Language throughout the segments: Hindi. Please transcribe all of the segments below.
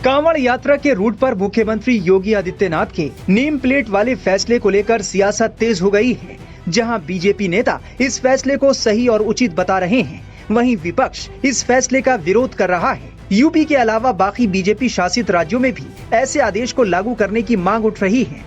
कांवड़ यात्रा के रूट पर मुख्यमंत्री योगी आदित्यनाथ के नेम प्लेट वाले फैसले को लेकर सियासत तेज हो गई है। जहां बीजेपी नेता इस फैसले को सही और उचित बता रहे हैं, वहीं विपक्ष इस फैसले का विरोध कर रहा है। यूपी के अलावा बाकी बीजेपी शासित राज्यों में भी ऐसे आदेश को लागू करने की मांग उठ रही है।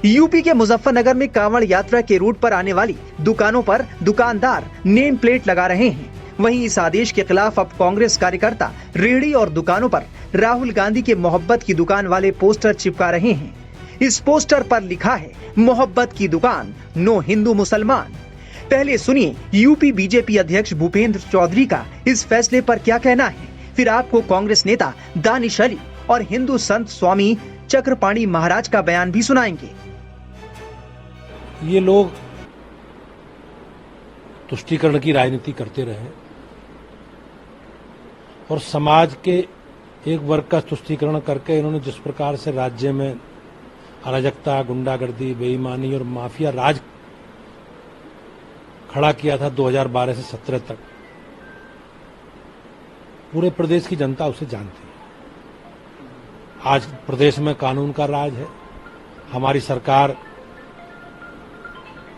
यूपी के मुजफ्फरनगर में कांवड़ यात्रा के रूट पर आने वाली दुकानों पर दुकानदार नेम प्लेट लगा रहे हैं। वहीं इस आदेश के खिलाफ अब कांग्रेस कार्यकर्ता रेहड़ी और दुकानों पर राहुल गांधी के मोहब्बत की दुकान वाले पोस्टर चिपका रहे हैं। इस पोस्टर पर लिखा है, मोहब्बत की दुकान, नो हिंदू मुसलमान। पहले सुनिए यूपी बीजेपी अध्यक्ष भूपेंद्र चौधरी का इस फैसले पर क्या कहना है, फिर आपको कांग्रेस नेता दानिश अली और हिंदू संत स्वामी चक्रपाणी महाराज का बयान भी सुनाएंगे। ये लोग तुष्टीकरण की राजनीति करते रहे और समाज के एक वर्ग का तुष्टीकरण करके इन्होंने जिस प्रकार से राज्य में अराजकता, गुंडागर्दी, बेईमानी और माफिया राज खड़ा किया था 2012 से 17 तक, पूरे प्रदेश की जनता उसे जानती है। आज प्रदेश में कानून का राज है। हमारी सरकार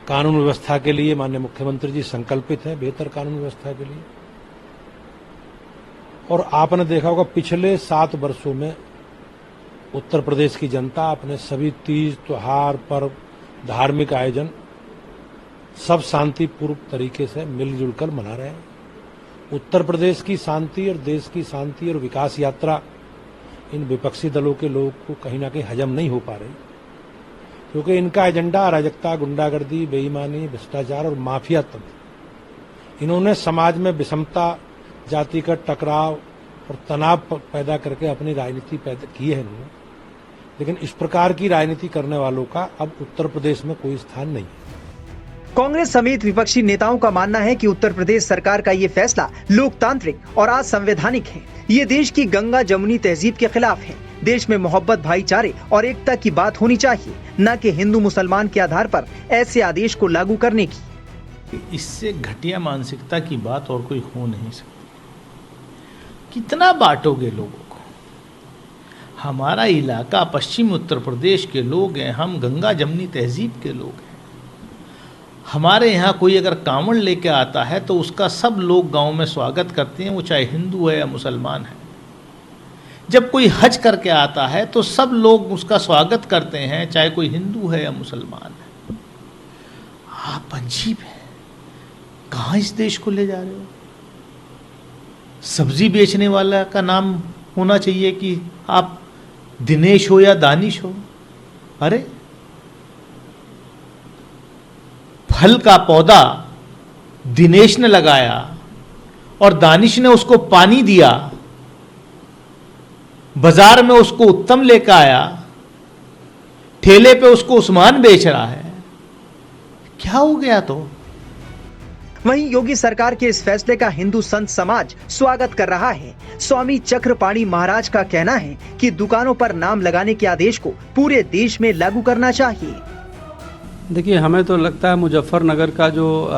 कानून व्यवस्था के लिए, माननीय मुख्यमंत्री जी संकल्पित है बेहतर कानून व्यवस्था के लिए। और आपने देखा होगा पिछले 7 वर्षों में उत्तर प्रदेश की जनता अपने सभी तीज, त्योहार, पर्व, धार्मिक आयोजन सब शांतिपूर्व तरीके से मिलजुल कर मना रहे हैं। उत्तर प्रदेश की शांति और देश की शांति और विकास यात्रा इन विपक्षी दलों के लोगों को कहीं ना कहीं हजम नहीं हो पा रही, क्योंकि इनका एजेंडा अराजकता, गुंडागर्दी, बेईमानी, भ्रष्टाचार और माफिया तंत्र। इन्होंने समाज में विषमता, जातिगत टकराव और तनाव पैदा करके अपनी राजनीति पैदा की है इन्होंने। लेकिन इस प्रकार की राजनीति करने वालों का अब उत्तर प्रदेश में कोई स्थान नहीं है। कांग्रेस समेत विपक्षी नेताओं का मानना है कि उत्तर प्रदेश सरकार का ये फैसला लोकतांत्रिक और असंवैधानिक है। ये देश की गंगा जमुनी तहजीब के खिलाफ है। देश में मोहब्बत, भाईचारे और एकता की बात होनी चाहिए, न कि हिंदू मुसलमान के आधार पर ऐसे आदेश को लागू करने की। इससे घटिया मानसिकता की बात और कोई हो नहीं सकती। कितना बांटोगे लोगों को? हमारा इलाका पश्चिमी उत्तर प्रदेश के लोग हैं, हम गंगा जमुनी तहजीब के लोग हैं। हमारे यहाँ कोई अगर कांवड़ लेके आता है तो उसका सब लोग गांव में स्वागत करते हैं, वो चाहे हिंदू है या मुसलमान है। जब कोई हज करके आता है तो सब लोग उसका स्वागत करते हैं, चाहे कोई हिंदू है या मुसलमान है। आप अजीब है, कहाँ इस देश को ले जा रहे हो? सब्जी बेचने वाला का नाम होना चाहिए कि आप दिनेश हो या दानिश हो। अरे फल का पौधा दिनेश ने लगाया और दानिश ने उसको पानी दिया, बाजार में उसको उत्तम लेकर आया, ठेले पे उसको उस्मान बेच रहा है। क्या हो गया? तो वहीं योगी सरकार के इस फैसले का हिंदू संत समाज स्वागत कर रहा है। स्वामी चक्रपाणी महाराज का कहना है कि दुकानों पर नाम लगाने के आदेश को पूरे देश में लागू करना चाहिए। देखिए, हमें तो लगता है मुजफ्फरनगर का जो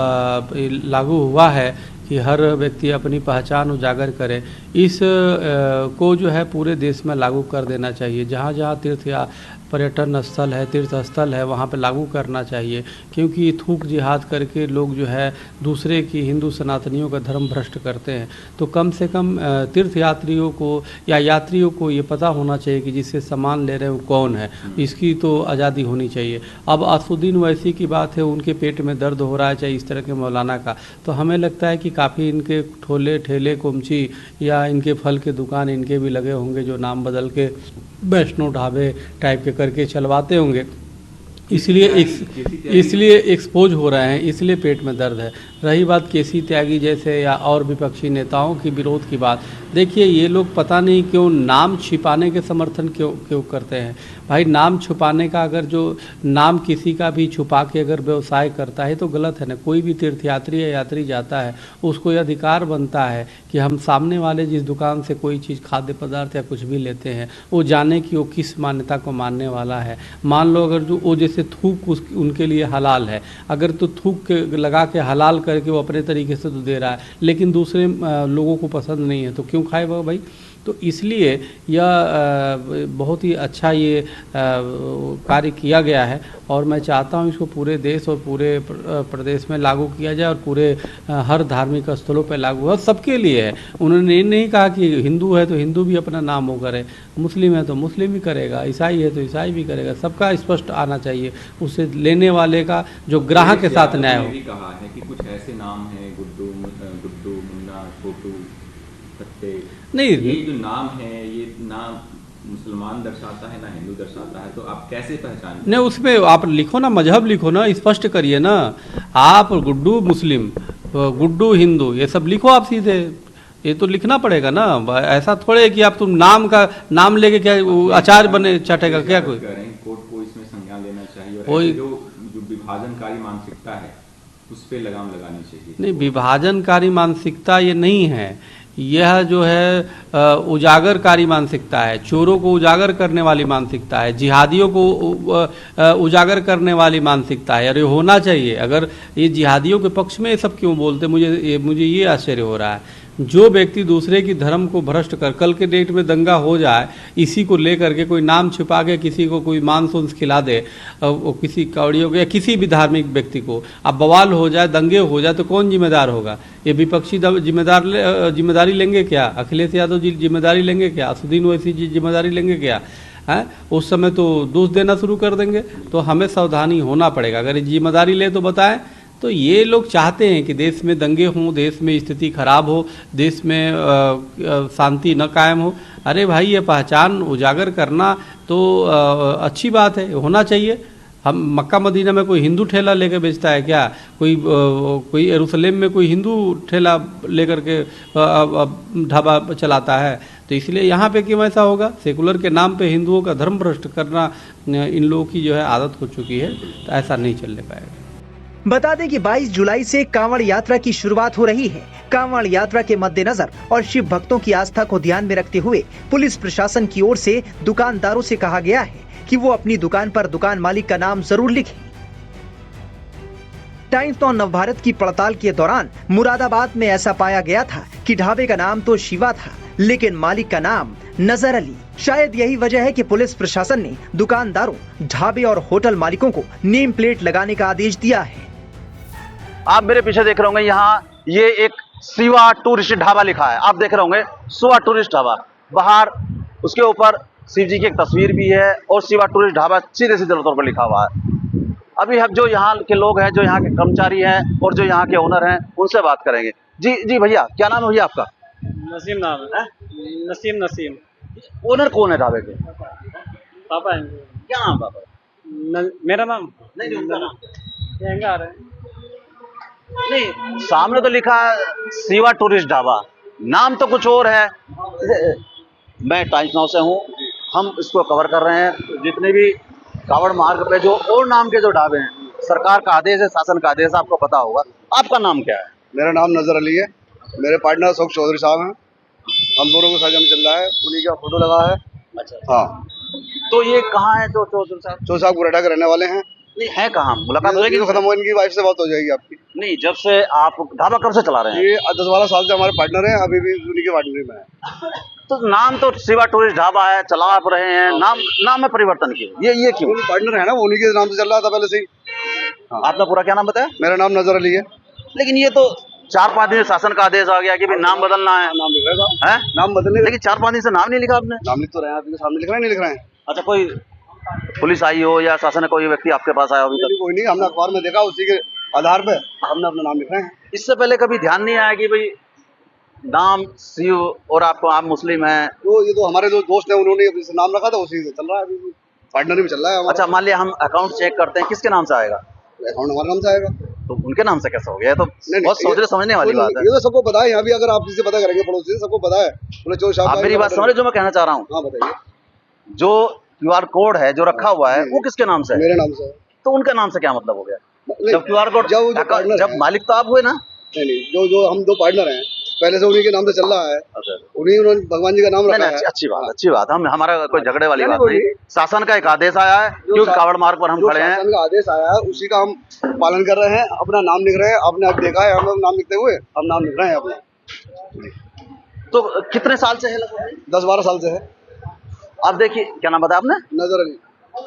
लागू हुआ है कि हर व्यक्ति अपनी पहचान उजागर करे, इस को जो है पूरे देश में लागू कर देना चाहिए। जहाँ जहाँ तीर्थ या पर्यटन स्थल है, तीर्थ स्थल है, वहाँ पे लागू करना चाहिए, क्योंकि थूक जिहाद करके लोग जो है दूसरे की, हिंदू सनातनियों का धर्म भ्रष्ट करते हैं। तो कम से कम तीर्थ यात्रियों को या यात्रियों को ये पता होना चाहिए कि जिससे सामान ले रहे हैं वो कौन है, इसकी तो आज़ादी होनी चाहिए। अब असुद्दीन ओवैसी की बात है, उनके पेट में दर्द हो रहा है, चाहे इस तरह के मौलाना का, तो हमें लगता है कि काफ़ी इनके ठेले कुमची या इनके फल के दुकान इनके भी लगे होंगे, जो नाम बदल के वैष्णो ढाबे टाइप के करके चलवाते होंगे। इसलिए एक्सपोज हो रहे हैं, इसलिए पेट में दर्द है। रही बात केसी त्यागी जैसे या और विपक्षी नेताओं की विरोध की बात, देखिए ये लोग पता नहीं क्यों नाम छिपाने के समर्थन क्यों करते हैं। भाई, नाम छुपाने का, अगर जो नाम किसी का भी छुपा के अगर व्यवसाय करता है तो गलत है ना। कोई भी तीर्थयात्री या यात्री जाता है, उसको यह अधिकार बनता है कि हम सामने वाले जिस दुकान से कोई चीज़, खाद्य पदार्थ या कुछ भी लेते हैं, वो जाने कि वो किस मान्यता को मानने वाला है। मान लो अगर जो वो जैसे थूक उनके लिए हलाल है, अगर तो थूक के लगा के हलाल करके वो अपने तरीके से तो दे रहा है, लेकिन दूसरे लोगों को पसंद नहीं है तो क्यों खाएगा भाई? तो इसलिए यह बहुत ही अच्छा ये कार्य किया गया है और मैं चाहता हूँ इसको पूरे देश और पूरे प्रदेश में लागू किया जाए और पूरे हर धार्मिक स्थलों पर लागू हो, सबके लिए है। उन्होंने ये नहीं कहा कि हिंदू है तो हिंदू भी अपना नाम वो करे, मुस्लिम है तो मुस्लिम ही करेगा, ईसाई है तो ईसाई भी करेगा, सबका स्पष्ट आना चाहिए, उससे लेने वाले का जो ग्राहक के साथ न्याय हो। भी कहा है कि कुछ ऐसे नाम हैं गुड्डू, मुन्ना, छोटू, कत्ते, नहीं, ये जो नाम है ये ना मुसलमान दर्शाता है ना हिंदू दर्शाता है, तो आप कैसे पहचान? नहीं, उसमें आप लिखो ना, मजहब लिखो ना, स्पष्ट करिए ना। आप गुड्डू मुस्लिम, गुड्डू हिंदू, ये सब लिखो आप सीधे, ये तो लिखना पड़ेगा ना। ऐसा थोड़े कि आप तुम नाम लेके क्या अचार बने चाटेगा क्या कोई? कोर्ट को इसमें संज्ञान लेना चाहिए कोई और जो विभाजनकारी मानसिकता है उस पे लगाम लगानी चाहिए। नहीं, विभाजनकारी मानसिकता ये नहीं है, यह जो है उजागरकारी मानसिकता है, चोरों को उजागर करने वाली मानसिकता है, जिहादियों को उजागर करने वाली मानसिकता है। और ये होना चाहिए। अगर ये जिहादियों के पक्ष में ये सब क्यों बोलते, मुझे ये आश्चर्य हो रहा है। जो व्यक्ति दूसरे की धर्म को भ्रष्ट कर, कल के डेट में दंगा हो जाए इसी को लेकर के, कोई नाम छिपा के किसी को कोई मांस उंस खिला दे, किसी कौड़ियों को या किसी भी धार्मिक व्यक्ति को, अब बवाल हो जाए, दंगे हो जाए, तो कौन जिम्मेदार होगा? ये विपक्षी जिम्मेदारी लेंगे क्या? अखिलेश यादव जी जिम्मेदारी लेंगे क्या? असुद्दीन ओवैसी जी जिम्मेदारी लेंगे क्या? हैं? उस समय तो दोष देना शुरू कर देंगे। तो हमें सावधानी होना पड़ेगा। अगर जिम्मेदारी ले तो बताएं। तो ये लोग चाहते हैं कि देश में दंगे हों, देश में स्थिति खराब हो, देश में शांति न कायम हो। अरे भाई, ये पहचान उजागर करना तो अच्छी बात है, होना चाहिए। हम मक्का मदीना में कोई हिंदू ठेला लेकर बेचता है क्या? कोई यरूशलेम में कोई हिंदू ठेला लेकर के ढाबा चलाता है? तो इसलिए यहाँ पे क्यों ऐसा होगा? सेकुलर के नाम पे हिंदुओं का धर्म भ्रष्ट करना इन लोगों की जो है आदत हो चुकी है, तो ऐसा नहीं चलने पाएगा। बता दें कि 22 जुलाई से कांवड़ यात्रा की शुरुआत हो रही है। कांवड़ यात्रा के मद्देनजर और शिव भक्तों की आस्था को ध्यान में रखते हुए पुलिस प्रशासन की ओर से दुकानदारों से कहा गया है कि वो अपनी दुकान पर दुकान मालिक का नाम जरूर लिखें। टाइम्स ऑन नवभारत की पड़ताल के दौरान मुरादाबाद में ऐसा पाया गया था कि ढाबे का नाम तो शिवा था, लेकिन मालिक का नाम नजर अली। शायद यही वजह है कि पुलिस प्रशासन ने दुकानदारों, ढाबे और होटल मालिकों को नेम प्लेट लगाने का आदेश दिया है। आप मेरे पीछे देख रहे होंगे, यहाँ ये एक शिवा टूरिस्ट ढाबा लिखा है। आप देख रहे होंगे शिवा टूरिस्ट ढाबा, बाहर उसके ऊपर शिव जी की एक तस्वीर भी है और शिवा टूरिस्ट ढाबा सीधे तौर पर लिखा हुआ है। अभी हम जो यहाँ के लोग हैं, जो यहाँ के कर्मचारी हैं और जो यहाँ के ओनर हैं, उनसे बात करेंगे। जी भैया, क्या नाम है भैया आपका? नसीम नाम है। नसीम। ओनर कौन है ढाबे के? पापा है। क्या नाम पापा? मेरा नाम नहीं, उनका नाम आ रहा है। नहीं, सामने तो लिखा है शिवा टूरिस्ट ढाबा, नाम तो कुछ और है। मैं टाइम्स नाउ से हूँ, हम इसको कवर कर रहे हैं। जितने भी कावड़ मार्ग पे जो और नाम के जो ढाबे हैं, सरकार का आदेश है, शासन का आदेश है, आपको पता होगा। आपका नाम क्या है? मेरा नाम नजर अली है, मेरे पार्टनर अशोक चौधरी साहब हैं। हम दोनों को साझा में चल रहा है, उन्हीं का फोटो लगा है। अच्छा, हाँ। तो ये कहाँ है जो चौधरी साहब? चौधरी साहब गुरेठा के रहने वाले हैं। नहीं है कहाँ? मुलाकात हो जाएगी तो खत्म हो, इनकी वाइफ से बात हो जाएगी आपकी। नहीं, जब से आप ढाबा कब से चला रहे हैं? ये 10-12 साल से हमारे पार्टनर हैं, अभी भी उन्हीं के पार्टनर में है। तो नाम तो शिवा टूरिस्ट ढाबा है, चला आप रहे हैं, नाम में परिवर्तन क्यों? ये क्यों? पार्टनर है ना, वो उन्हीं के नाम से चल रहा था पहले से ही। हाँ। आपका पूरा क्या नाम बताया? मेरा नाम नजर अली है। लेकिन ये तो 4-5 दिन से शासन का आदेश आ गया कि भाई नाम बदलना है। नाम लिख रहा है? नाम बदलने, लेकिन 4-5 दिन से नाम नहीं लिखा आपने। नाम लिख तो रहे हैं, आपके सामने लिख रहे हैं, नहीं लिख रहे हैं? अच्छा, कोई पुलिस आई हो या शासन कोई व्यक्ति आपके पास आया हो? अभी तक कोई नहीं, हमने अखबार में देखा, उसी के आधार पे हमने अपना नाम लिख रहे हैं। इससे पहले कभी ध्यान नहीं आया कि भाई नाम शिव और आप मुस्लिम हैं? तो ये तो हमारे जो दोस्त हैं, उन्होंने नाम रखा था, उसी से चल रहा है, अभी पार्टनर भी चल रहा है। अच्छा, मान लिया हम अकाउंट चेक करते हैं, किसके नाम से आएगा? अकाउंट हमारे नाम से आएगा। तो उनके नाम से कैसे हो गया? तो बहुत सोचने समझने वाली बात है। ये तो सबको पता है, यहाँ भी अगर आप जिससे पता करेंगे पड़ोसी से, सबको पता है। आप मेरी बात समझ, जो मैं कहना चाह रहा हूँ। हाँ, बताइए। जो QR कोड है जो रखा हुआ है, वो किसके नाम से है? मेरे नाम से। तो उनके नाम से क्या मतलब हो गया? जब QR कोड, जब मालिक तो आप हुए ना? नहीं, जो हम दो पार्टनर हैं, पहले से उन्हीं के नाम से चल रहा है। अच्छा, उन्होंने भगवान जी का नाम रखा है। अच्छी बात। हम हमारा कोई झगड़े वाली बात नहीं। शासन का एक आदेश आया है, क्योंकि कावड़ मार्ग पर हम खड़े हैं। शासन का आदेश आया है, उसी का हम पालन कर रहे हैं, अपना नाम लिख रहे हैं। आपने अब देखा है हम लोग नाम लिखते हुए, हम नाम लिख रहे हैं अपना। तो कितने साल से है लगभग? 10-12 साल से है। अब देखिए, क्या नाम बताया आपने? नजर अली।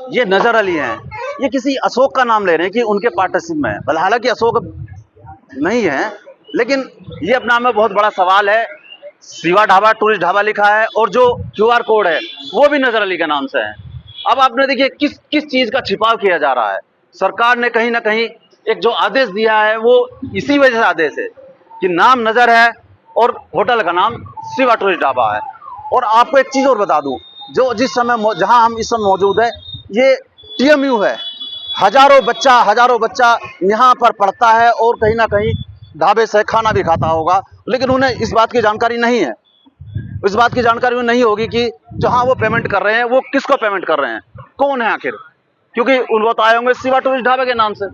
ये नजर अली हैं, ये किसी अशोक का नाम ले रहे हैं कि उनके पार्टनरशिप में है। हालांकि अशोक नहीं है, लेकिन ये अपने आप में बहुत बड़ा सवाल है। शिवा ढाबा टूरिस्ट ढाबा लिखा है और जो QR कोड है वो भी नजर अली के नाम से है। अब आपने देखिए किस चीज का छिपाव किया जा रहा है। सरकार ने कहीं ना कहीं एक जो आदेश दिया है वो इसी वजह से आदेश है कि नाम नजर है और होटल का नाम शिवा टूरिस्ट ढाबा है। और आपको एक चीज और बता दूं, जो जिस समय जहां हम इस समय मौजूद है, ये TMU है। हजारों बच्चा यहाँ पर पढ़ता है और कहीं ना कहीं ढाबे से खाना भी खाता होगा, लेकिन उन्हें इस बात की जानकारी नहीं है। इस बात की जानकारी उन्हें नहीं होगी कि जहां वो पेमेंट कर रहे हैं वो किसको पेमेंट कर रहे हैं, कौन है आखिर, क्योंकि उनको तो आए होंगे शिवा टूरिस्ट ढाबे के नाम से।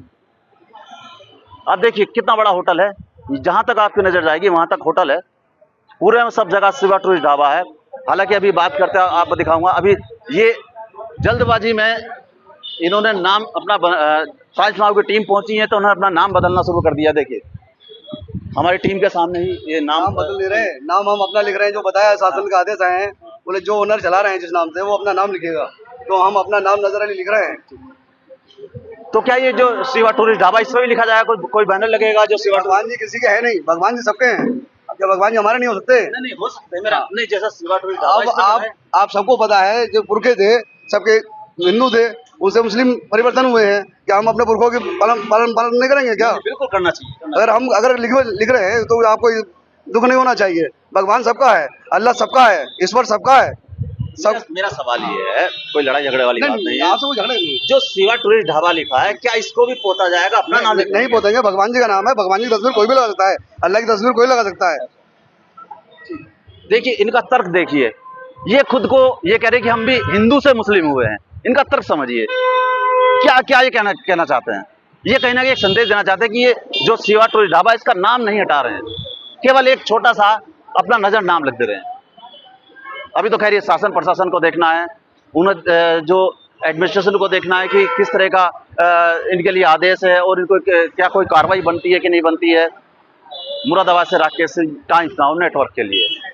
आप देखिए कितना बड़ा होटल है, जहां तक आपकी नजर जाएगी वहां तक होटल है, पूरे में सब जगह शिवा टूरिस्ट ढाबा है। हालांकि अभी बात करते हैं, आपको दिखाऊंगा। अभी ये जल्दबाजी में इन्होंने नाम अपना साजिश चुनाव की टीम पहुंची है तो उन्होंने अपना नाम बदलना शुरू कर दिया। देखिए हमारी टीम के सामने ही ये नाम बदल ले रहे हैं, नाम हम अपना लिख रहे हैं। जो बताया शासन का आदेश आए हैं, बोले जो ओनर चला रहे हैं जिस नाम से वो अपना नाम लिखेगा, तो हम अपना नाम नजर अली लिख रहे हैं। तो क्या ये जो शिवा टूरिस्ट ढाबा इसमें भी लिखा जाएगा, कोई बैनर लगेगा जो शिवा? भगवान जी किसी के है नहीं, भगवान जी सबके हैं। अब क्या भगवान जी हमारे नहीं हो सकते? नहीं हो सकते मेरा नहीं, जैसा शिवा टूरिस्ट ढाबा। अब आप सबको पता है, जो पुरखे थे सबके हिंदू थे, उनसे मुस्लिम परिवर्तन हुए हैं। क्या हम अपने पुरखों के पालन नहीं करेंगे क्या? बिल्कुल करना चाहिए। अगर लिख रहे हैं तो आपको दुख नहीं होना चाहिए। भगवान सबका है, अल्लाह सबका है, ईश्वर सबका है। मेरा सवाल ये है, कोई लड़ाई झगड़े वाली बात नहीं है। आपसे कोई झगड़ा नहीं। जो शिवा टूरिस्ट ढाबा लिखा है, क्या इसको भी पोता जाएगा? अपना नाम नहीं पोतेंगे, भगवान जी का नाम है। भगवान जी की तस्वीर कोई भी लगा सकता है, अल्लाह की तस्वीर कोई लगा सकता है। देखिए इनका तर्क देखिए, ये खुद को ये कह रहे कि हम भी हिंदू से मुस्लिम हुए हैं। इनका तर्क समझिए, क्या ये कहना चाहते हैं। ये कहीं ना कहीं एक संदेश देना चाहते हैं कि ये जो शिवा टूरिस्ट ढाबा इसका नाम नहीं हटा रहे हैं, केवल एक छोटा सा अपना नजर नाम लिख दे रहे हैं। अभी तो खैर ये शासन प्रशासन को देखना है, उन्हें जो एडमिनिस्ट्रेशन को देखना है कि किस तरह का इनके लिए आदेश है और इनको क्या कोई कार्रवाई बनती है कि नहीं बनती है। मुरादाबाद से Rakesh Singh, times now network के लिए।